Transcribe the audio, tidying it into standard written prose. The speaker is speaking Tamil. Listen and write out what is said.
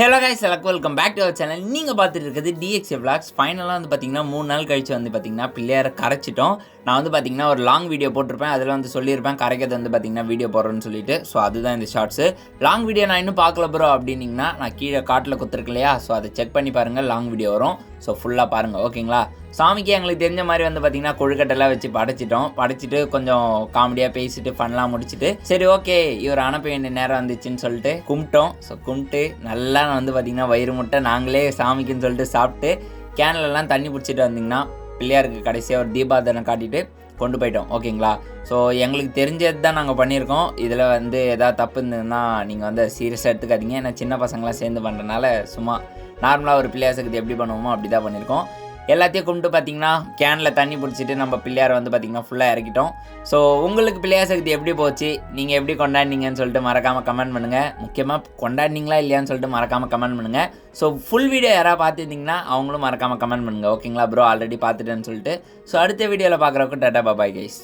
Hello guys, welcome back to our channel. நீங்கள் பார்த்துட்டு இருக்கிறது டிஎக்ஸே விளாக்ஸ். ஃபைனலாக வந்து பார்த்தீங்கன்னா 3 நாள் கழிச்சு வந்து பார்த்தீங்கன்னா பிள்ளையாரை கரைச்சிட்டோம். நான் வந்து பார்த்தீங்கன்னா ஒரு லாங் வீடியோ போட்டிருப்பேன். அதில் வந்து சொல்லியிருப்பேன் கரைக்கிறது வந்து பார்த்தீங்கன்னா வீடியோ போடுறேன்னு சொல்லிட்டு. ஸோ அதுதான் இந்த ஷார்ட்ஸு. லாங் வீடியோ நான் இன்னும் பார்க்கல ப்ரோ அப்படின்னிங்கன்னா நான் கீழே காட்டில் கொடுத்துருக்கு இல்லையா, ஸோ அதை செக் பண்ணி பாருங்கள், லாங் வீடியோ வரும். ஸோ ஃபுல்லாக பாருங்கள், ஓகேங்களா. சாமிக்கு எங்களுக்கு தெரிஞ்ச மாதிரி வந்து பார்த்தீங்கன்னா கொழுக்கட்டெல்லாம் வச்சு படைச்சிட்டு கொஞ்சம் காமெடியாக பேசிட்டு ஃபன்லாம் முடிச்சுட்டு, சரி ஓகே இவர் அனுப்ப வேண்டிய நேரம் வந்துச்சுன்னு சொல்லிட்டு கும்பிட்டோம். ஸோ கும்பிட்டு நல்லா வந்து பார்த்திங்கன்னா வயிறு முட்டை நாங்களே சாமிக்குன்னு சொல்லிட்டு சாப்பிட்டு கேன்லலாம் தண்ணி பிடிச்சிட்டு வந்திங்கன்னா பிள்ளையாருக்கு கடைசியாக ஒரு தீபாதனை காட்டிட்டு கொண்டு போயிட்டோம், ஓகேங்களா. ஸோ எங்களுக்கு தெரிஞ்சது தான் நாங்கள் பண்ணியிருக்கோம். இதில் வந்து எதாவது தப்பு இருந்ததுன்னா நீங்கள் வந்து சீரியஸாக எடுத்துக்காதீங்க. ஏன்னா சின்ன பசங்களாம் சேர்ந்து பண்ணுறதுனால சும்மா நார்மலாக ஒரு பிள்ளையார் சக்தி எப்படி பண்ணுவோமோ அப்படி தான் பண்ணியிருக்கோம். எல்லாத்தையும் கும்பிட்டு பார்த்தீங்கன்னா கேனில் தண்ணி பிடிச்சிட்டு நம்ம பிள்ளையாரை வந்து பார்த்திங்கன்னா ஃபுல்லாக இறக்கிட்டோம். ஸோ உங்களுக்கு பிள்ளையார் சக்தி எப்படி போச்சு, நீங்கள் எப்படி கொண்டாடினீங்கன்னு சொல்லிட்டு மறக்காமல் கமெண்ட் பண்ணுங்கள். முக்கியமாக கொண்டாடினீங்களா இல்லையான்னு சொல்லிட்டு மறக்காமல் கமெண்ட் பண்ணுங்கள். ஸோ ஃபுல் வீடியோ யாராவது பார்த்துருந்தீங்கன்னா அவங்களும் மறக்காமல் கமெண்ட் பண்ணுங்கள், ஓகேங்களா ப்ரோ. ஆல்ரெடி பார்த்துட்டேன்னு சொல்லிட்டு. ஸோ அடுத்த வீடியோவில் பார்க்குறவங்க டாடா பாய் கைஸ்.